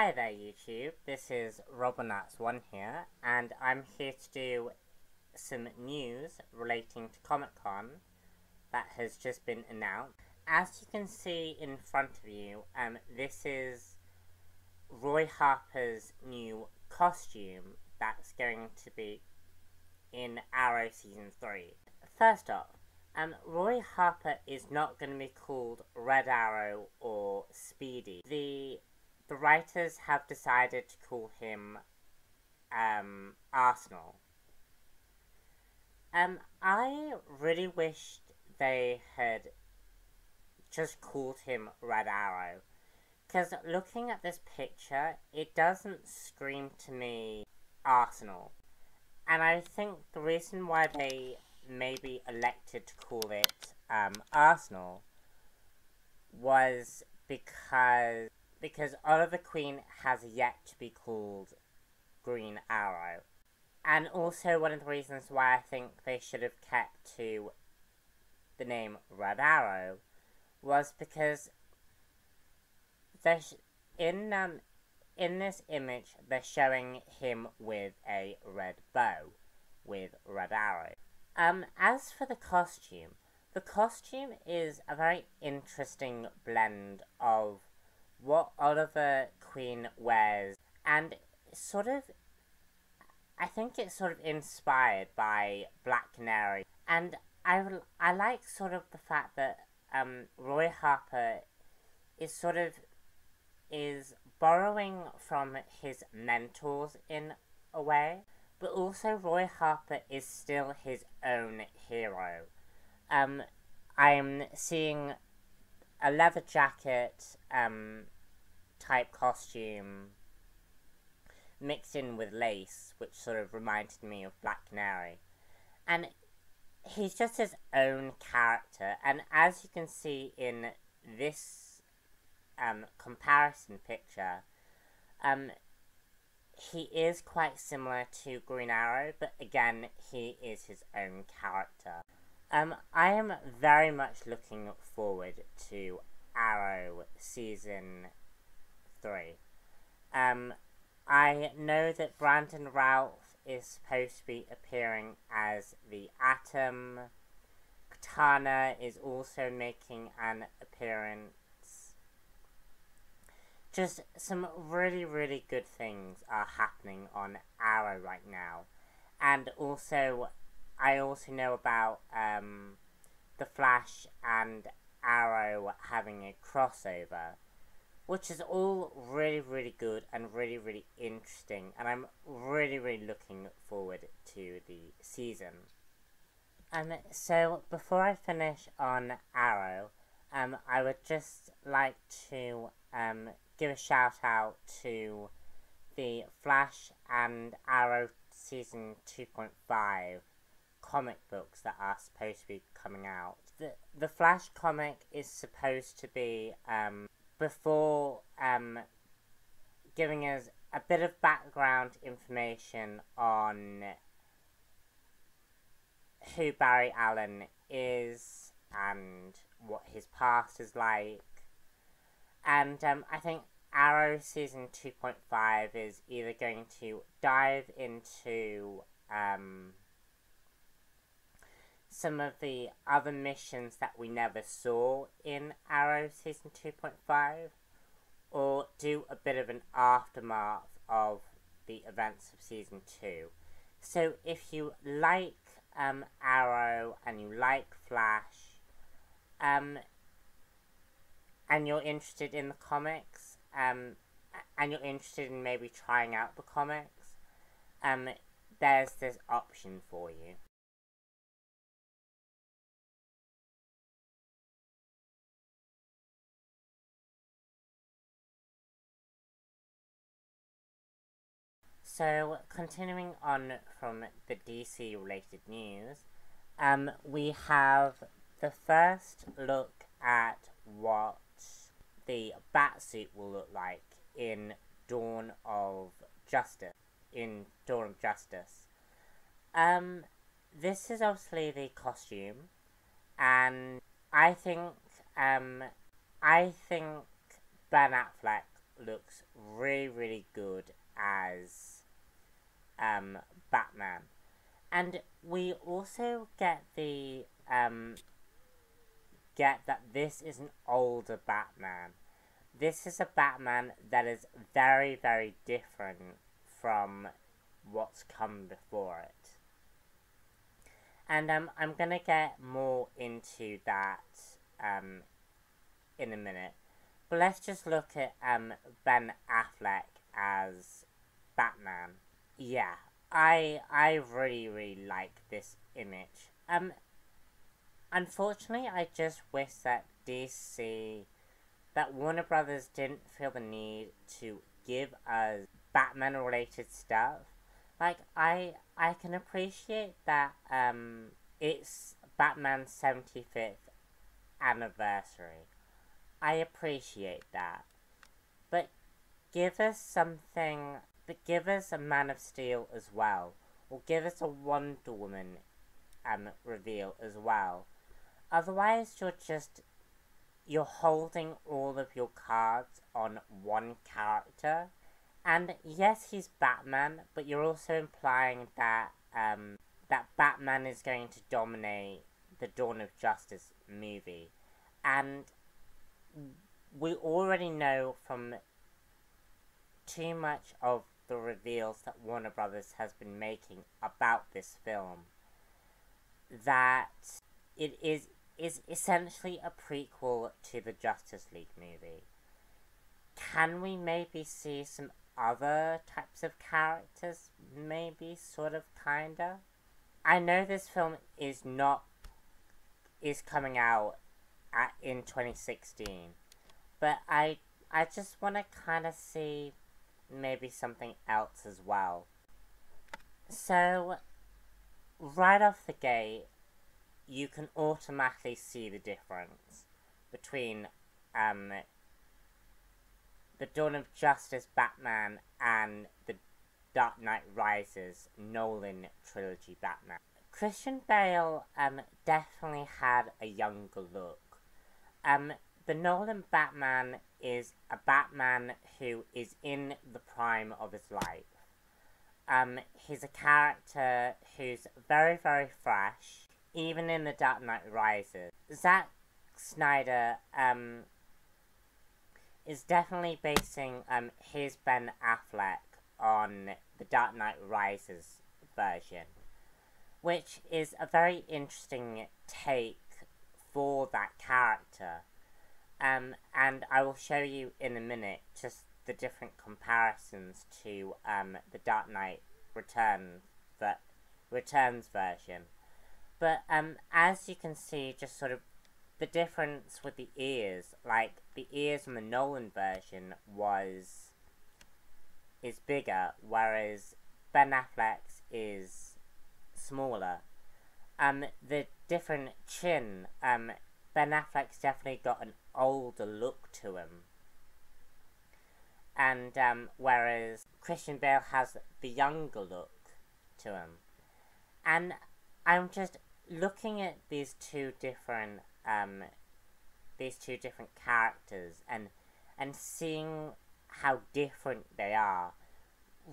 Hi there YouTube, this is Robonuts1 here, and I'm here to do some news relating to Comic Con that has just been announced. As you can see in front of you, this is Roy Harper's new costume that's going to be in Arrow Season 3. First off, Roy Harper is not going to be called Red Arrow or Speedy. The writers have decided to call him Arsenal. I really wished they had just called him Red Arrow, because looking at this picture, it doesn't scream to me Arsenal. And I think the reason why they maybe elected to call it Arsenal was because Oliver Queen has yet to be called Green Arrow. And also one of the reasons why I think they should have kept to the name Red Arrow was because in this image they're showing him with a red bow with Red Arrow. As for the costume is a very interesting blend of what Oliver Queen wears, and I think it's sort of inspired by Black Canary, and I like sort of the fact that Roy Harper is borrowing from his mentors in a way, but also Roy Harper is still his own hero. I'm seeing a leather jacket type costume mixed in with lace, which sort of reminded me of Black Canary. And he's just his own character, and as you can see in this comparison picture, he is quite similar to Green Arrow, but again, he is his own character. I am very much looking forward to Arrow Season 3. I know that Brandon Routh is supposed to be appearing as the Atom. Katana is also making an appearance. Just some really, really good things are happening on Arrow right now. And also, I also know about The Flash and Arrow having a crossover, which is all really, really good and really, really interesting, and I'm really, really looking forward to the season. So before I finish on Arrow, I would just like to give a shout out to the Flash and Arrow Season 2.5 comic books that are supposed to be coming out. The Flash comic is supposed to be before giving us a bit of background information on who Barry Allen is and what his past is like. And I think Arrow Season 2.5 is either going to dive into some of the other missions that we never saw in Arrow Season 2.5, or do a bit of an aftermath of the events of Season 2. So if you like Arrow and you like Flash, and you're interested in the comics, and you're interested in maybe trying out the comics, there's this option for you. So, continuing on from the DC related news, we have the first look at what the Batsuit will look like in Dawn of Justice. This is obviously the costume, and I think Ben Affleck looks really, really good as Batman. And we also get get that this is an older Batman. This is a Batman that is very, very different from what's come before it. And I'm gonna get more into that in a minute. But let's just look at Ben Affleck as Batman. Yeah, I really, really like this image. Unfortunately, I just wish that Warner Brothers didn't feel the need to give us Batman related stuff. Like, I can appreciate that it's Batman's 75th anniversary. I appreciate that. But give us something, but give us a Man of Steel as well. Or give us a Wonder Woman reveal as well. Otherwise, you're holding all of your cards on one character. And yes, he's Batman, but you're also implying that that Batman is going to dominate the Dawn of Justice movie. And we already know from too much of the reveals that Warner Brothers has been making about this film that it is essentially a prequel to the Justice League movie. Can we maybe see some other types of characters? Maybe, sort of, kinda? I know this film is coming out in 2016, but I just want to kind of see maybe something else as well. So, right off the gate, you can automatically see the difference between the Dawn of Justice Batman and the Dark Knight Rises Nolan trilogy Batman. Christian Bale definitely had a younger look. The Nolan Batman is a Batman who is in the prime of his life. He's a character who's very, very fresh, even in the Dark Knight Rises. Zack Snyder is definitely basing his Ben Affleck on the Dark Knight Rises version, which is a very interesting take for that character. And I will show you in a minute just the different comparisons to the Dark Knight Returns version. But as you can see, just sort of the difference with the ears, like the ears in the Nolan version is bigger, whereas Ben Affleck's is smaller. The different chin, Ben Affleck's definitely got an older look to him. And whereas Christian Bale has the younger look to him. And I'm just looking at these two different characters and seeing how different they are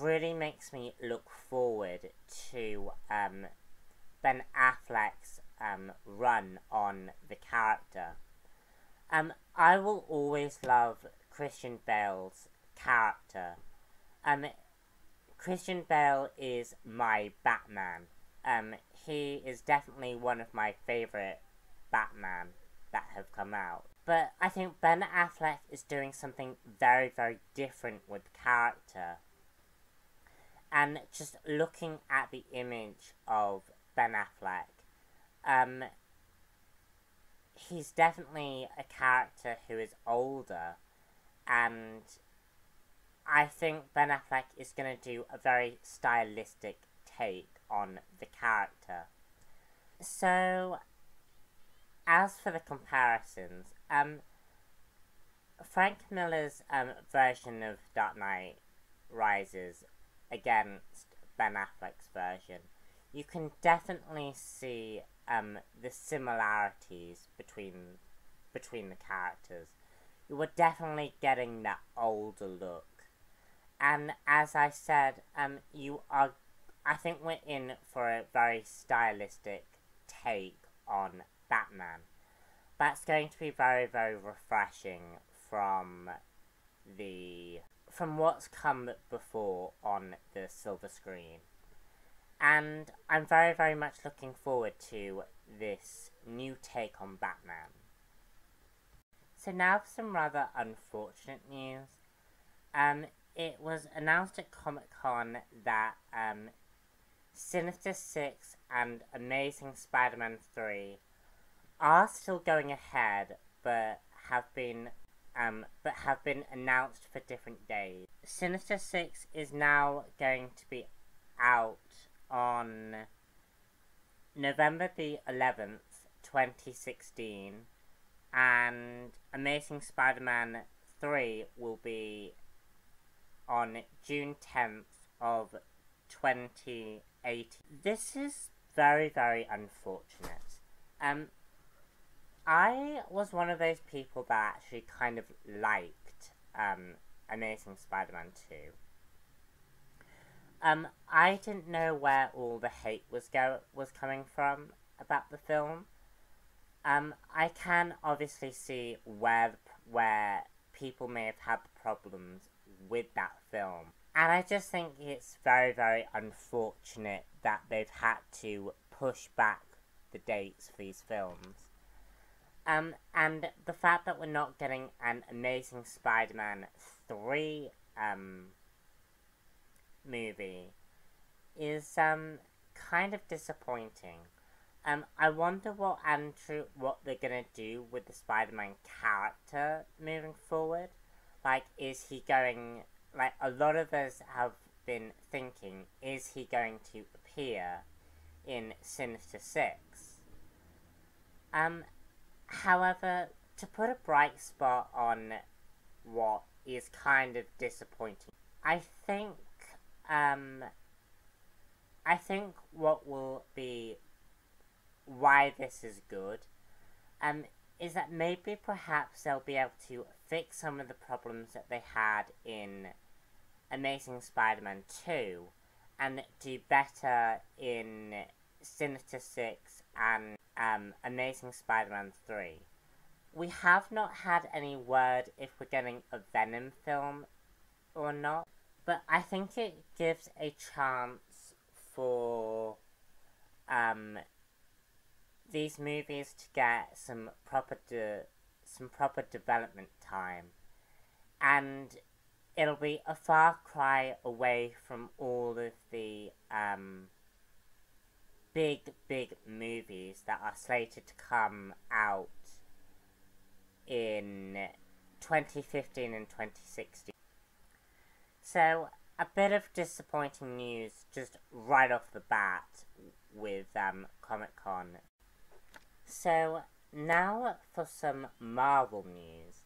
really makes me look forward to Ben Affleck's run on the character. I will always love Christian Bale's character. Christian Bale is my Batman. He is definitely one of my favourite Batman that have come out. But I think Ben Affleck is doing something very, very different with the character. And just looking at the image of Ben Affleck, he's definitely a character who is older, and I think Ben Affleck is going to do a very stylistic take on the character. So, as for the comparisons, Frank Miller's version of Dark Knight Rises against Ben Affleck's version, you can definitely see the similarities between the characters. you were definitely getting that older look. And as I said, I think we're in for a very stylistic take on Batman. That's going to be very, very refreshing from what's come before on the silver screen. And I'm very, very much looking forward to this new take on Batman. So now for some rather unfortunate news. It was announced at Comic-Con that Sinister Six and Amazing Spider-Man 3 are still going ahead, but have been announced for different days. Sinister Six is now going to be out on November the 11th, 2016, and Amazing Spider-Man 3 will be on June 10th of 2018. This is very, very unfortunate. I was one of those people that actually kind of liked Amazing Spider-Man 2. I didn't know where all the hate was coming from about the film. I can obviously see where people may have had problems with that film. And I just think it's very, very unfortunate that they've had to push back the dates for these films. And the fact that we're not getting an Amazing Spider-Man 3 movie is kind of disappointing. I wonder what they're gonna do with the Spider-Man character moving forward. Like, is he going, like, a lot of us have been thinking, is he going to appear in Sinister Six? However, to put a bright spot on what is kind of disappointing, I think what will be why this is good, is that maybe perhaps they'll be able to fix some of the problems that they had in Amazing Spider-Man 2 and do better in Sinister Six and Amazing Spider-Man 3. We have not had any word if we're getting a Venom film or not, but I think it gives a chance for these movies to get some proper development time, and it'll be a far cry away from all of the big movies that are slated to come out in 2015 and 2016. So, a bit of disappointing news just right off the bat with Comic-Con. So, now for some Marvel news.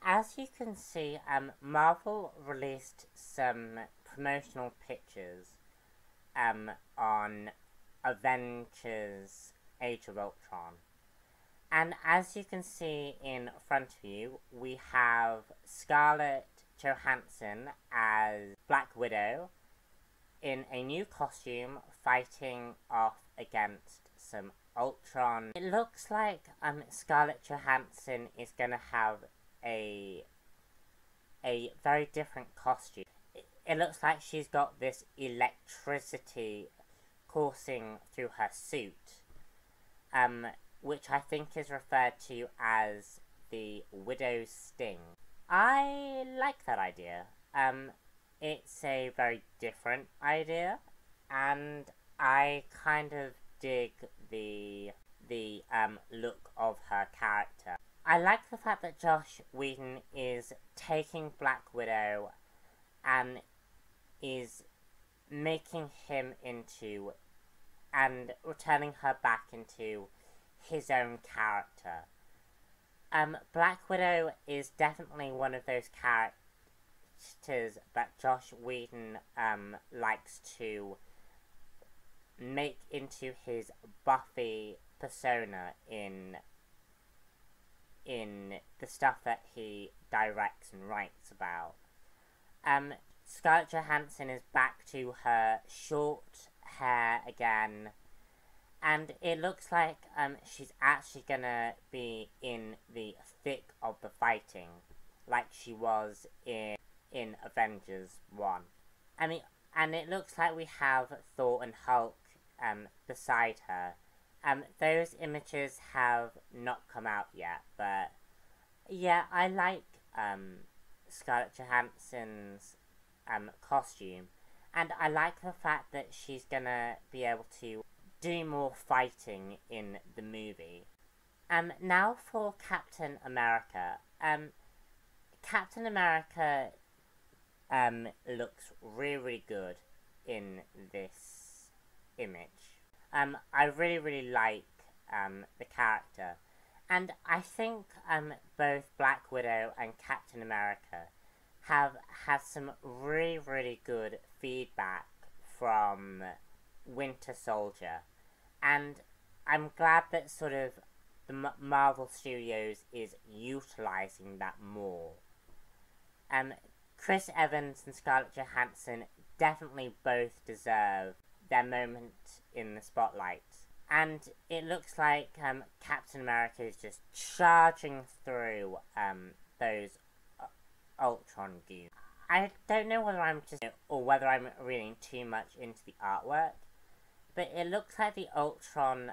As you can see, Marvel released some promotional pictures on Avengers Age of Ultron. And as you can see in front of you, we have Scarlett Johansson as Black Widow in a new costume fighting off against some Ultron. It looks like Scarlett Johansson is going to have a very different costume. It looks like she's got this electricity coursing through her suit, which I think is referred to as the Widow's Sting. I like that idea. It's a very different idea, and I kind of dig the look of her character. I like the fact that Joss Whedon is taking Black Widow and is making him into and returning her back into his own character. Black Widow is definitely one of those characters that Joss Whedon likes to make into his Buffy persona in in the stuff that he directs and writes about. Scarlett Johansson is back to her short hair again, and it looks like she's actually gonna be in the thick of the fighting, like she was in Avengers 1. And it looks like we have Thor and Hulk beside her. Those images have not come out yet, but yeah, I like Scarlett Johansson's costume, and I like the fact that she's gonna be able to do more fighting in the movie. Now for Captain America. Captain America looks really, really good in this image. I really, really like the character. And I think both Black Widow and Captain America have had some really, really good feedback from Winter Soldier. And I'm glad that sort of the Marvel Studios is utilizing that more. Chris Evans and Scarlett Johansson definitely both deserve their moment in the spotlight. And it looks like Captain America is just charging through those Ultron goons. I don't know whether I'm just, or whether I'm reading too much into the artwork, but it looks like the Ultron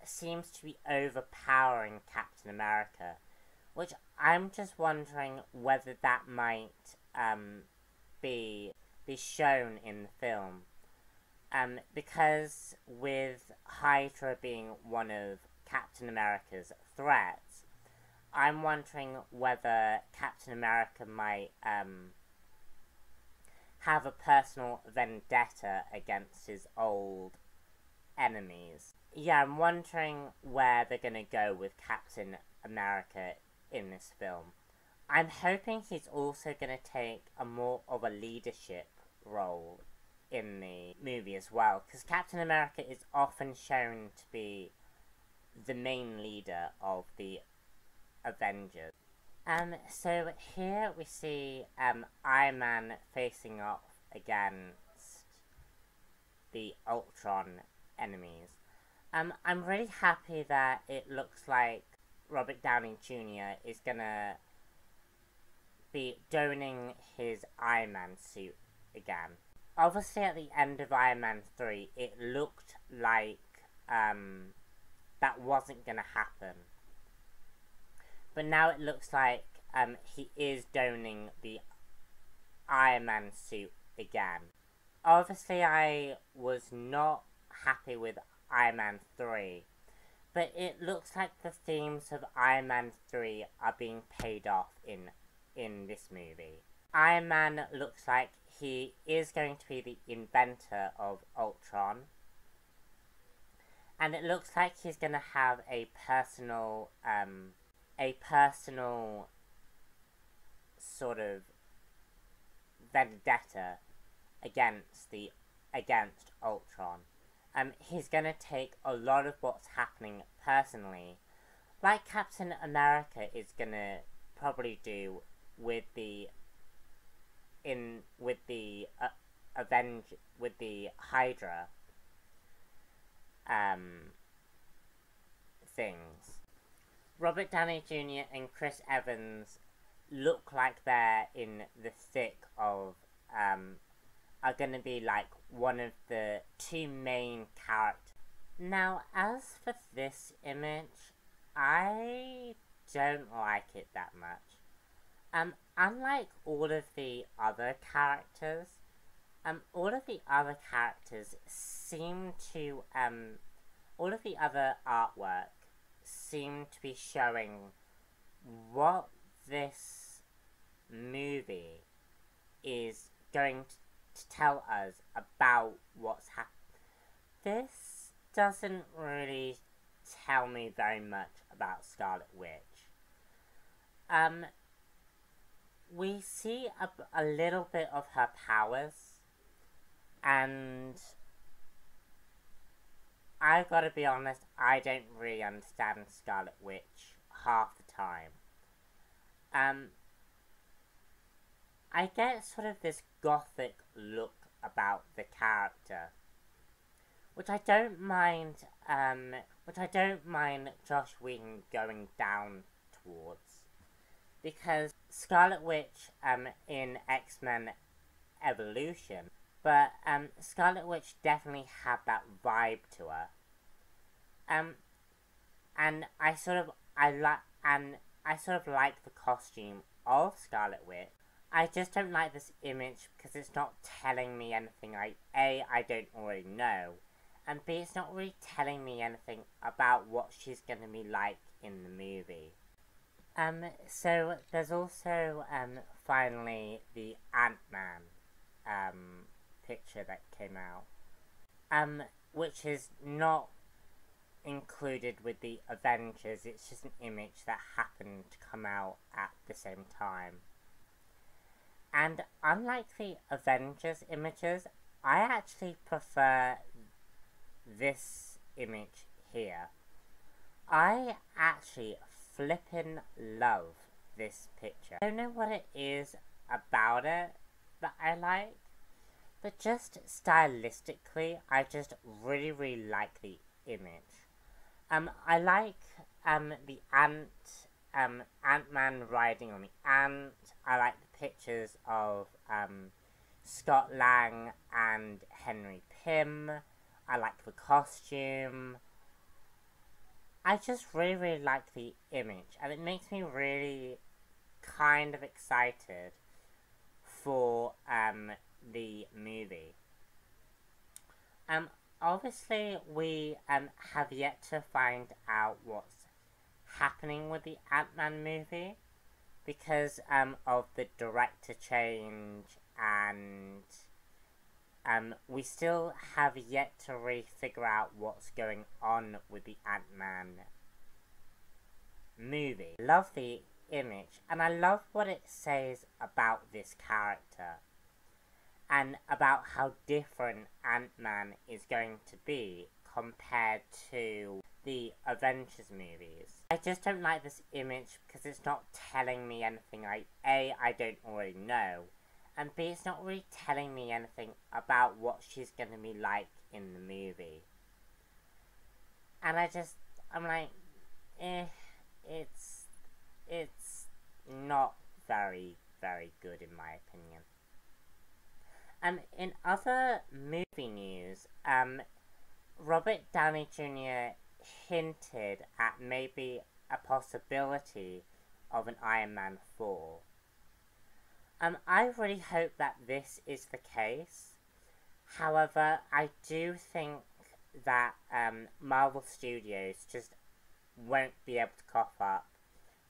seems to be overpowering Captain America, which I'm just wondering whether that might be shown in the film. Because with Hydra being one of Captain America's threats, I'm wondering whether Captain America might have a personal vendetta against his old enemies. Yeah, I'm wondering where they're gonna go with Captain America in this film. I'm hoping he's also gonna take a more of a leadership role in the movie as well, because Captain America is often shown to be the main leader of the Avengers. So here we see Iron Man facing off against the Ultron enemies. I'm really happy that it looks like Robert Downey Jr. is gonna be donning his Iron Man suit again. Obviously, at the end of Iron Man 3, it looked like that wasn't gonna happen. But now it looks like he is donning the Iron Man suit again. Obviously, I was not happy with Iron Man 3, but it looks like the themes of Iron Man 3 are being paid off in this movie. Iron Man looks like he is going to be the inventor of Ultron, and it looks like he's going to have a personal sort of vendetta against Ultron. He's going to take a lot of what's happening personally, like Captain America is going to probably do with the Hydra things. Robert Downey Jr. and Chris Evans look like they're in the thick of are gonna be like one of the two main characters. Now, as for this image, I don't like it that much. Unlike all of the other characters, all of the other characters seem to, all of the other artwork seem to be showing what this movie is going to tell us about what's happening. This doesn't really tell me very much about Scarlet Witch. We see a little bit of her powers, and I gotta be honest, I don't really understand Scarlet Witch half the time. I get sort of this gothic look about the character, which I don't mind, Joss Whedon going down towards. Because Scarlet Witch, in X-Men Evolution, but, Scarlet Witch definitely had that vibe to her. And I sort of like the costume of Scarlet Witch. I just don't like this image because it's not telling me anything I don't already know, and B, it's not really telling me anything about what she's gonna be like in the movie. So there's also, finally the Ant-Man, picture that came out, which is not included with the Avengers. It's just an image that happened to come out at the same time. And unlike the Avengers images, I actually prefer this image here. I actually flippin' love this picture. I don't know what it is about it that I like, but just stylistically, I just really like the image. I like the Ant-Man riding on the ant. I like the pictures of Scott Lang and Henry Pym. I like the costume. I just really like the image, and it makes me really kind of excited for the movie. Obviously, we have yet to find out what's happening with the Ant-Man movie because of the director change, and we still have yet to really figure out what's going on with the Ant-Man movie. I love the image, and I love what it says about this character and about how different Ant-Man is going to be compared to the Avengers movies. I just don't like this image because it's not telling me anything I don't already know, and B, it's not really telling me anything about what she's gonna be like in the movie. And I'm like, it's not very good in my opinion. In other movie news, Robert Downey Jr. hinted at maybe a possibility of an Iron Man 4. I really hope that this is the case. However, I do think that Marvel Studios just won't be able to cough up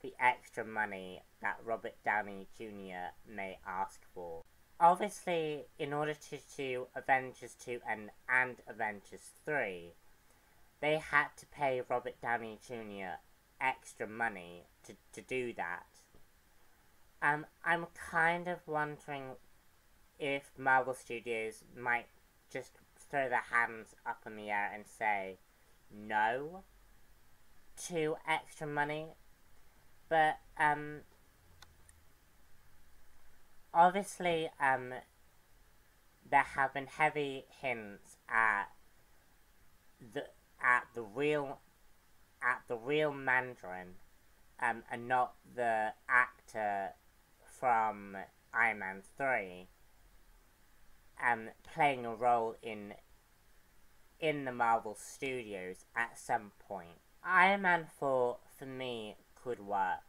the extra money that Robert Downey Jr. may ask for. Obviously, in order to do Avengers 2 and Avengers 3, they had to pay Robert Downey Jr. extra money to do that. I'm kind of wondering if Marvel Studios might just throw their hands up in the air and say no to extra money. But, obviously, there have been heavy hints at the real Mandarin, and not the actor from Iron Man 3, playing a role in the Marvel Studios at some point. Iron Man 4, for me, could work.